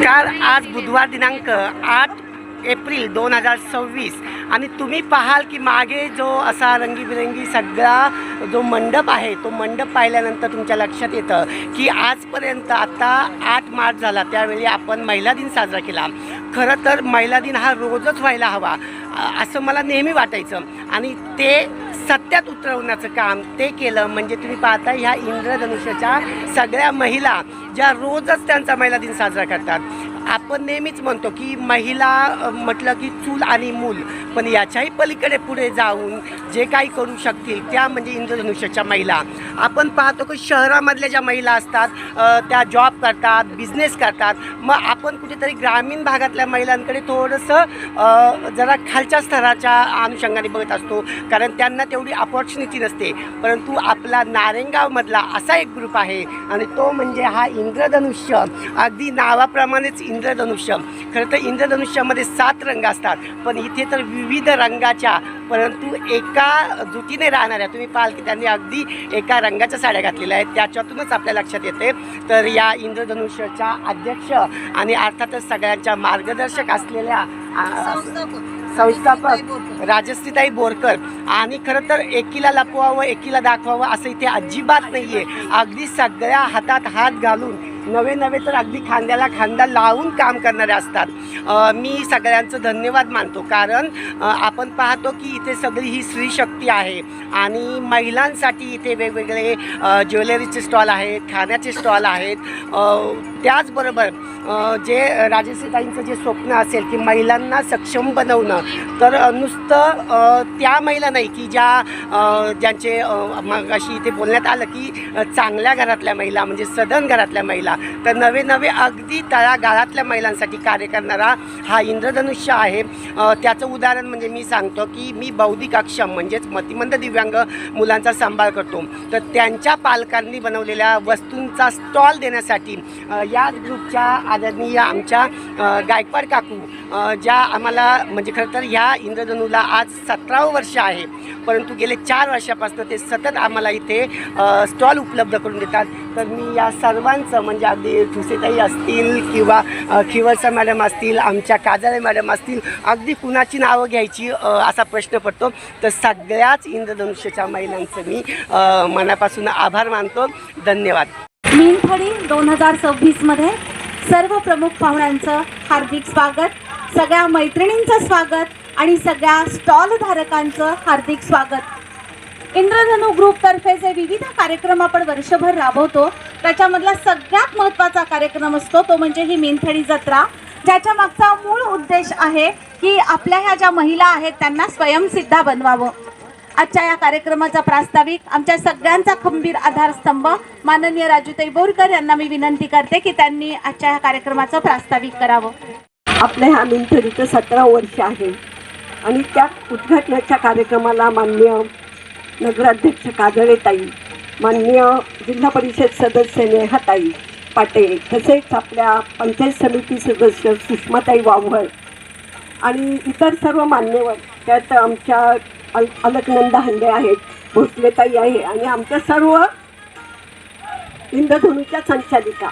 नमस्कार. आज बुधवार दिनांक 8 एप्रिल 2026 आणि तुम्ही पाहाल की मागे जो असा रंगीबिरंगी सगळा जो मंडप आहे तो मंडप पाहिल्यानंतर तुमच्या लक्षात येतं की आजपर्यंत आता 8 मार्च झाला त्यावेळी आपण महिला दिन साजरा केला. खरं तर महिला दिन हा रोजच व्हायला हवा असं मला नेहमी वाटायचं आणि ते सत्यात उतरवण्याचं काम ते केलं. म्हणजे तुम्ही पाहता ह्या इंद्रधनुष्याच्या सगळ्या महिला ज्या रोजच त्यांचा महिला दिन साजरा करतात. आपण नेहमीच म्हणतो की महिला म्हटलं की चूल आणि मूल, पण याच्याही पलीकडे पुढे जाऊन जे काही करू शकतील त्या म्हणजे इंद्रधनुष्याच्या महिला. आपण पाहतो की शहरामधल्या ज्या महिला असतात त्या जॉब करतात, बिझनेस करतात. मग आपण कुठेतरी ग्रामीण भागातल्या महिलांकडे थोडंसं जरा खालच्या स्तराच्या अनुषंगाने बघत असतो, कारण त्यांना तेवढी अपॉर्च्युनिटी नसते. परंतु आपला नारायणगावमधला असा एक ग्रुप आहे आणि तो म्हणजे हा इंद्रधनुष्य. अगदी नावाप्रमाणेच इंद्रधनुष्य. खरं तर इंद्रधनुष्यामध्ये 7 रंग असतात, पण इथे तर विविध रंगाच्या परंतु एका जुटीने राहणाऱ्या तुम्ही पाहाल की त्यांनी अगदी एका रंगाच्या साड्या घातलेल्या आहेत. त्याच्यातूनच आपल्या लक्षात येते. तर या इंद्रधनुष्याच्या अध्यक्ष आणि अर्थातच सगळ्यांच्या मार्गदर्शक असलेल्या संस्थापक राजश्रीताई बोरकर. आणि खरं तर एकीला लपवावं एकीला दाखवावं असं इथे अजिबात नाही आहे. अगदी सगळ्या हातात हात घालून नवे तर अगदी खांद्याला खांदा लावून काम करणारे असतात. मी सगळ्यांचं धन्यवाद मानतो, कारण आपण पाहतो की इथे सगळी ही स्त्री शक्ती आहे आणि महिलांसाठी इथे वेगवेगळे ज्वेलरीचे स्टॉल आहेत, खाण्याचे स्टॉल आहेत. त्याचबरोबर जे राजश्रीताईंचं जे स्वप्न असेल की महिलांना सक्षम बनवणं, तर नुसतं त्या महिला नाही की ज्यांचे मग अशी इथे बोलण्यात आलं की चांगल्या घरातल्या महिला म्हणजे सधन घरातल्या महिला, तर नवे अगदी तळागाळातल्या महिलांसाठी कार्य करणारा हा इंद्रधनुष्य आहे. त्याचं उदाहरण म्हणजे मी सांगतो की मी बौद्धिक अक्षम म्हणजेच मतिमंद दिव्यांग मुलांचा सांभाळ करतो. तर त्यांच्या पालकांनी बनवलेल्या वस्तूंचा स्टॉल देण्यासाठी याच ग्रुपच्या आदरणीय आमच्या गायकवाड काकू ज्या आम्हाला म्हणजे खरं तर ह्या इंद्रधनुला आज 17वं वर्ष आहे, परंतु गेले 4 वर्षापासून ते सतत आम्हाला इथे स्टॉल उपलब्ध करून देतात. तर मी या सर्वांचं म्हणजे अगदी ठुसेताई असतील किंवा खिवरसा मॅडम असतील, आमच्या काजाळे मॅडम असतील, अगदी कुणाची नावं घ्यायची असा प्रश्न पडतो. तर सगळ्याच इंद्रधनुष्याच्या महिलांचं मी मनापासून आभार मानतो. धन्यवाद. मीनथडी 2026मध्ये सर्व प्रमुख पाहुण्यांचं हार्दिक स्वागत, सगळ्या मैत्रिणींचं स्वागत आणि सगळ्या स्टॉल धारकांचं हार्दिक स्वागत. इंद्रधनु ग्रुपतर्फे जे विविध कार्यक्रम आपण वर्षभर राबवतो त्याच्यामधला सगळ्यात महत्त्वाचा कार्यक्रम असतो तो म्हणजे ही मीनथडी जत्रा, ज्याच्या मागचा मूळ उद्देश आहे की आपल्या ह्या ज्या महिला आहेत त्यांना स्वयंसिद्ध बनवावं. आजच्या या कार्यक्रमाचा प्रास्ताविक आमच्या सगळ्यांचा खंबीर आधारस्तंभ माननीय राजूताई बोरकर यांना मी विनंती करते की त्यांनी आजच्या या कार्यक्रमाचं प्रास्ताविक करावं. आपल्या ह्या मीनथडीचं 17वं वर्ष आहे आणि त्या उद्घाटनाच्या कार्यक्रमाला माननीय नगराध्यक्ष काजळेताई, माननीय जिल्हा परिषद सदस्य नेहाताई पाटे, तसेच आपल्या पंचायत समिती सदस्य सुषमाताई वाव्हळ आणि इतर सर्व मान्यवर, त्यात आमच्या अलकनंदा हंडे आहेत, भोसलेताई आहे आणि आमच्या सर्व इंद्रधनुच्या संचालिका.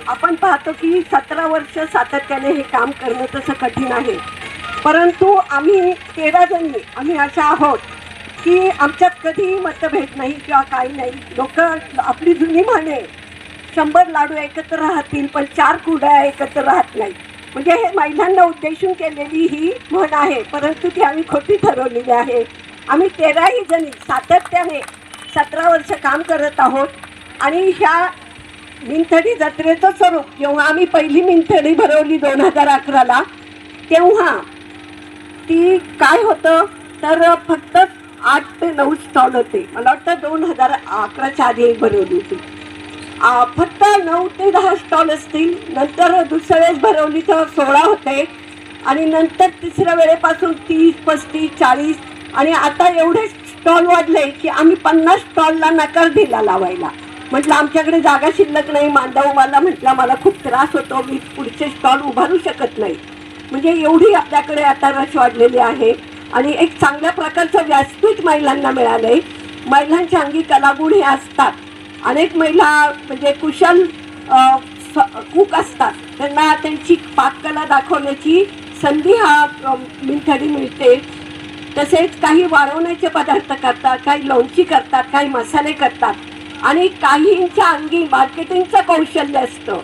आपण पाहतो की 17 वर्ष सातत्याने हे काम करणं तसं कठीण आहे, परंतु आम्ही 13 जणी आम्ही अशा आहोत की आमच्यात कधीही मतभेद नाही किंवा काही नाही. लोक आपली जुनी म्हणे 100 लाडू एकत्र राहतील पण 4 कुड्या एकत्र राहत नाही, म्हणजे हे महिलांना उद्देशून केलेली ही म्हण आहे, परंतु ती आम्ही खोटी ठरवलेली आहे. आम्ही 13ही जणी सातत्याने 17 वर्ष काम करत आहोत आणि ह्या मीनथडी जत्रेचं स्वरूप जेव्हा आम्ही पहिली मीनथडी भरवली 2011ला, तेव्हा ती काय होतं तर फक्त 8 ते 9 स्टॉल होते. मला वाटतं 2011च्या आधी भरवली होती. फक्त 9 ते 10 स्टॉल असतील. नंतर दुसऱ्या वेळेस भरवली तर 16 होते आणि नंतर तिसऱ्या वेळेपासून 30, 35, 40 आणि आता एवढे स्टॉल वाढले की आम्ही 50 स्टॉलला नकार दिला लावायला. म्हटलं आमच्याकडे जागा शिल्लक नाही. मांडववाला म्हटला मला खूप त्रास होतो, मी पुढचे स्टॉल उभारू शकत नाही. म्हणजे एवढी आपल्याकडे आता रश वाढलेली आहे आणि एक चांगल्या प्रकारचं व्यासपीठ महिलांना मिळालं आहे. महिलांच्या अंगी कलागुण हे असतात. अनेक महिला म्हणजे कुशल कुक असतात त्यांना त्यांची पाककला दाखवण्याची संधी हा मिंथडी मिळते. तसेच काही वाळवण्याचे पदार्थ करतात, काही लोणची करतात, काही मसाले करतात आणि काहींच्या अंगी मार्केटिंगचं कौशल्य असतं.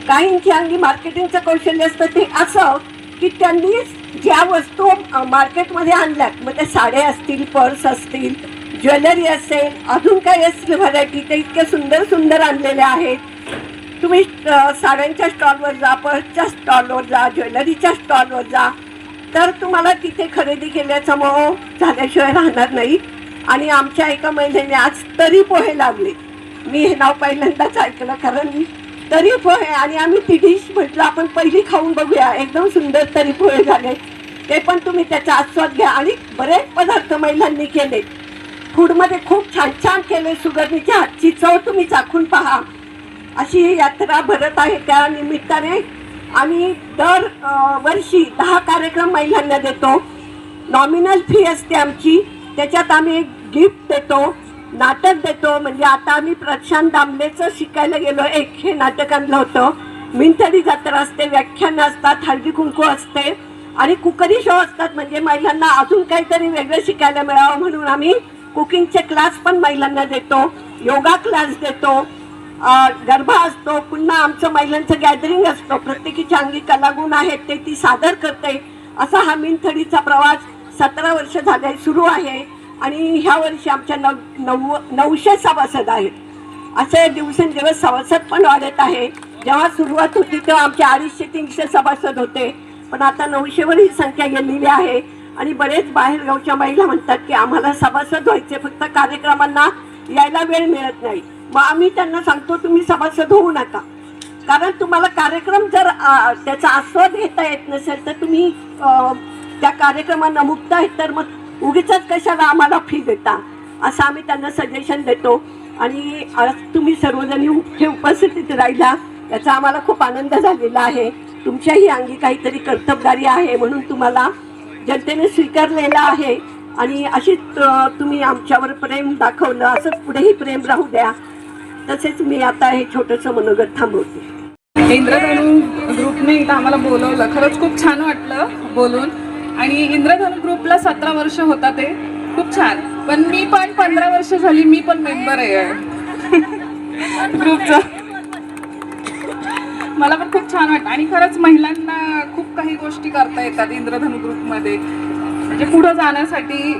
काहींच्या अंगी मार्केटिंगचं कौशल्य असतं ते असं की त्यांनी ज्या वस्तू मार्केटमध्ये आणल्यात, मग त्या साड्या असतील, पर्स असतील, ज्वेलरी असेल, अजून काही असतील व्हरायटी, ते इतके सुंदर सुंदर आणलेले आहेत. तुम्ही साड्यांच्या स्टॉलवर जा, पर्सच्या स्टॉलवर जा, ज्वेलरीच्या स्टॉलवर जा, तर तुम्हाला तिथे खरेदी केल्याचा मोह झाल्याशिवाय राहणार नाही. आणि आमच्या एका महिलेने आज तरी पोहे लागले. मी हे नाव पहिल्यांदाच ऐकलं, कारण तरी पोहे, आणि आम्ही ती डिश म्हटलं आपण पहिली खाऊन बघूया. एकदम सुंदर तरी पोहे झाले, ते पण तुम्ही त्याचा आस्वाद घ्या. आणि बरेच पदार्थ महिलांनी केले, फूडमध्ये खूप छान छान केले. सुगरणीच्या हातची चव तुम्ही चाखून पहा. अशी ही यात्रा भरत आहे. त्या निमित्ताने आम्ही दर वर्षी 10 कार्यक्रम महिलांना देतो. नॉमिनल फी असते आमची, त्याच्यात आम्ही एक गिफ्ट देतो, नाटक देतो. म्हणजे आता आम्ही प्रशांत दामलेचं शिकायला गेलो, एक हे नाटक आणलं होतं. मिंथडी जत्रा असते, व्याख्यानं असतात, हळदी कुंकू असते आणि कुकरी शो असतात. म्हणजे महिलांना अजून काहीतरी वेगळं शिकायला मिळावं म्हणून आम्ही कुकिंगचे क्लास पण महिलांना देतो, योगा क्लास देतो, गरबा असतो. पुन्हा आमचं महिलांचं गॅदरिंग असतं, प्रत्येकीच्या अंगी कलागुण आहेत ते ती सादर करते. असा हा मिंथडीचा प्रवास 17 वर्ष झाले सुरू आहे. आणि ह्या वर्षी आमच्या 900 सभासद आहेत. असे दिवसेंदिवस सभासद पण वाढत आहे. जेव्हा सुरुवात होती तेव्हा आमचे 250-300 सभासद होते, पण आता 900वर ही संख्या गेलेली आहे. आणि बरेच बाहेरगावच्या महिला म्हणतात की आम्हाला सभासद व्हायचे, फक्त कार्यक्रमांना यायला वेळ मिळत नाही. मग आम्ही त्यांना सांगतो तुम्ही सभासद होऊ नका, कारण तुम्हाला कार्यक्रम जर त्याचा आस्वाद घेता येत नसेल तर तुम्ही त्या कार्यक्रमांना मुक्त आहेत, तर मग उगीच कशाला आम्हाला फी देता, असं आम्ही त्यांना सजेशन देतो. आणि आज तुम्ही सर्वजणी हे उपस्थितीत राहिला याचा आम्हाला खूप आनंद झालेला आहे. तुमच्याही अंगी काहीतरी कर्तबगारी आहे म्हणून तुम्हाला जनतेने स्वीकारलेलं आहे. आणि अशीच तुम्ही आमच्यावर प्रेम दाखवलं, असंच पुढेही प्रेम राहू द्या. तसेच मी आता हे छोटंसं मनोगत थांबवते. इंद्रधनु ग्रुपने इथं आम्हाला बोलवलं, खरंच खूप छान वाटलं बोलून. आणि इंद्रधनु ग्रुपला 17 वर्ष होता, ते खूप छान. पण मी पण 15 वर्ष झाली, मी पण मेंबर आहे ग्रुपचं. मला पण खूप छान वाटतं. आणि खरंच महिलांना खूप काही गोष्टी करता येतात इंद्रधनु ग्रुपमध्ये, म्हणजे पुढं जाण्यासाठी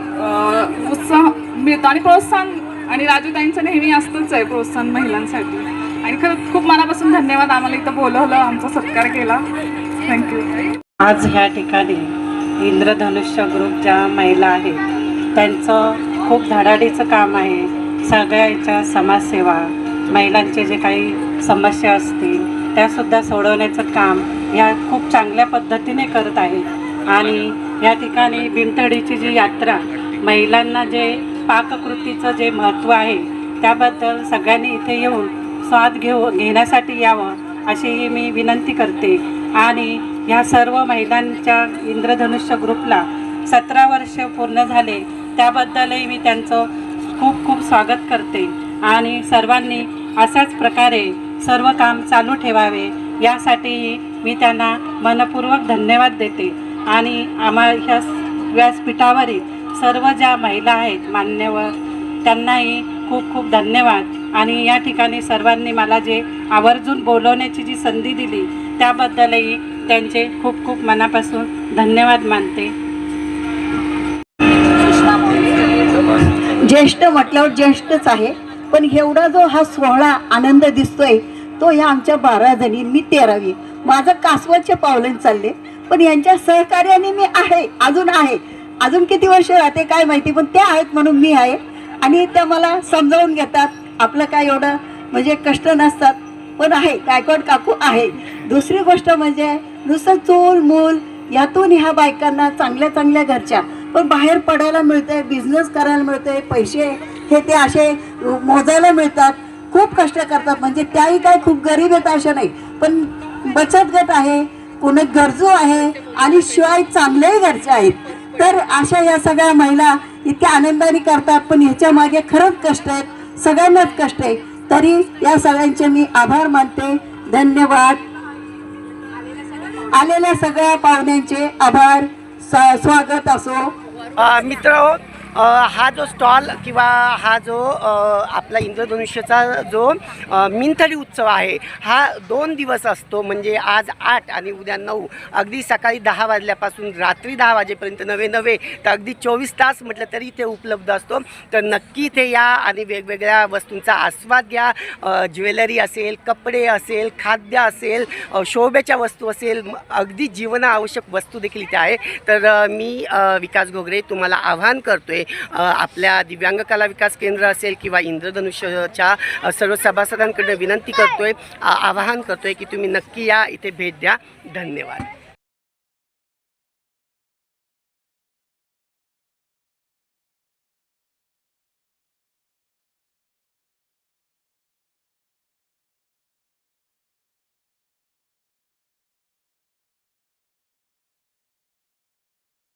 उत्साह मिळतो आणि प्रोत्साहन. आणि राजूताईंचं नेहमी असतंच आहे प्रोत्साहन महिलांसाठी. आणि खरंच खूप मनापासून धन्यवाद, आम्हाला इथं बोलवलं, आमचा सत्कार केला. थँक्यू. आज ह्या ठिकाणी इंद्रधनुष्य ग्रुप ज्या महिला आहेत त्यांचं खूप धडाडीचं काम आहे. सगळ्याच्या समाजसेवा, महिलांचे जे काही समस्या असतील त्यासुद्धा सोडवण्याचं काम ह्या खूप चांगल्या पद्धतीने करत आहेत. आणि या ठिकाणी मिंथडीची जी यात्रा, महिलांना जे पाककृतीचं जे महत्त्व आहे त्याबद्दल सगळ्यांनी इथे येऊन स्वाद घेण्यासाठी यावं अशी मी विनंती करते. आणि ह्या सर्व महिलांच्या इंद्रधनुष्य ग्रुपला 17 वर्ष पूर्ण झाले, त्याबद्दलही मी त्यांचं खूप खूप स्वागत करते. आणि सर्वांनी अशाच प्रकारे सर्व काम चालू ठेवावे यासाठीही मी त्यांना मनपूर्वक धन्यवाद देते. आणि ह्या व्यासपीठावरील सर्व ज्या महिला आहेत मान्यवर, त्यांनाही खूप खूप धन्यवाद. आणि या ठिकाणी सर्वांनी मला जे आवर्जून बोलवण्याची जी संधी दिली त्याबद्दलही त्यांचे खूप खूप मनापासून धन्यवाद मानते. ज्येष्ठ म्हटल्यावर ज्येष्ठच आहे, पण एवढा जो हा सोहळा आनंद दिसतोय तो ह्या आमच्या 12 जणी, मी 13वी. माझं कासवाचे पावलं चालले, पण यांच्या सहकार्याने मी आहे, अजून किती वर्ष राहते काय माहिती, पण त्या आहेत म्हणून मी आहे. आणि त्या मला समजावून घेतात. आपलं काय एवढं म्हणजे कष्ट नसतात, पण आहे, गायकवाड काकू आहे. दुसरी गोष्ट म्हणजे नुसतं चूल मूल यातून ह्या बायकांना चांगल्या चांगल्या घरच्या पण बाहेर पडायला मिळतंय, बिझनेस करायला मिळतंय, पैसे हे ते असे मोजायला मिळतात. खूप कष्ट करतात, म्हणजे त्याही काय खूप गरीब आहेत अशा नाही, पण बचत गट आहे, पुणे गरजू आहे आणि शिवाय चांगल्याही घरच्या आहेत. तर अशा या सगळ्या महिला इतक्या आनंदाने करतात, पण ह्याच्या मागे खरंच कष्ट आहेत, सगळ्यांनाच कष्ट आहे. तरी या सगळ्यांचे मी आभार मानते. धन्यवाद. आलेल्या सगळ्या पाहुण्यांचे आभार. स्वागत असो. मित्र, हा जो स्टॉल किंवा हा जो आपला इंद्रधनुष्याचा जो मिनथडी उत्सव आहे हा 2 दिवस असतो. म्हणजे आज 8 आणि उद्या 9. अगदी सकाळी 10 वाजल्यापासून रात्री 10 वाजेपर्यंत नवे तर अगदी 24 तास म्हटलं तरी इथे उपलब्ध असतो. तर नक्की इथे या आणि वेगवेगळ्या वस्तूंचा आस्वाद घ्या. ज्वेलरी असेल, कपडे असेल, खाद्य असेल, शोभेच्या वस्तू असेल, अगदी जीवनावश्यक वस्तू देखील इथे आहे. तर मी विकास घोगरे तुम्हाला आवाहन करतोय, आपल्या दिव्यांग कला विकास केंद्र असेल किंवा इंद्रधनुष्याच्या सर्व सभासदांकडे विनंती करतोय, आवाहन करतोय की तुम्ही नक्की या, इथे भेट द्या. धन्यवाद.